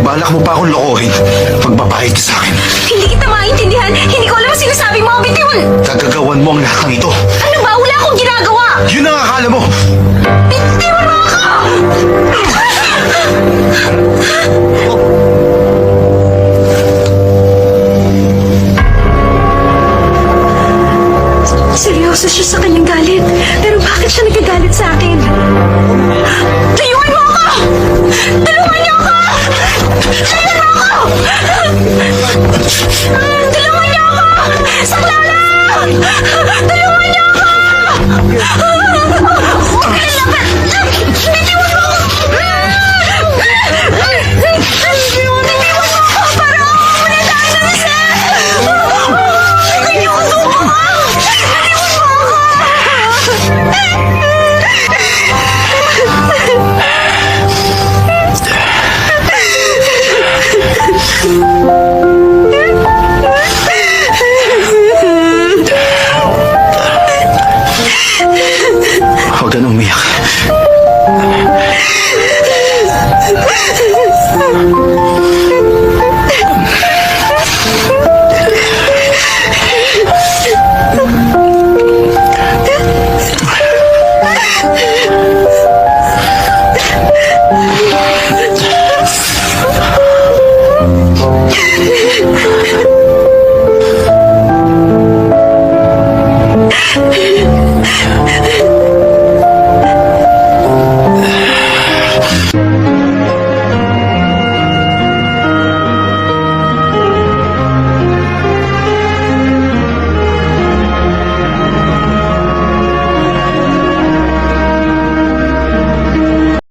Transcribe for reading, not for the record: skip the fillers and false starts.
Balak mo pa akong lokohin. Pagbabayad ka sa akin. Hindi kita maintindihan. Hindi ko alam ang sinasabi mo. Bitiwan! Gagagawan mo ang lahat ng ito. Ano ba? Wala akong ginagawa! Yun ang akala mo. Bitiwan mo ako! Seryoso siya sa kanyang galit. Pero bakit siya nagagalit sa akin? Layuan mo ako! Tulungan niyo ako! Layuan mo ako! Tulungan niyo ako! Saklala! Tulungan niyo ako! Huwag ka lalaban! Bitiwan mo ako! Bitiwan mo ako! Para mawala tayo ng isa! Hindi ko tulungan! Huwag ka na umiyak.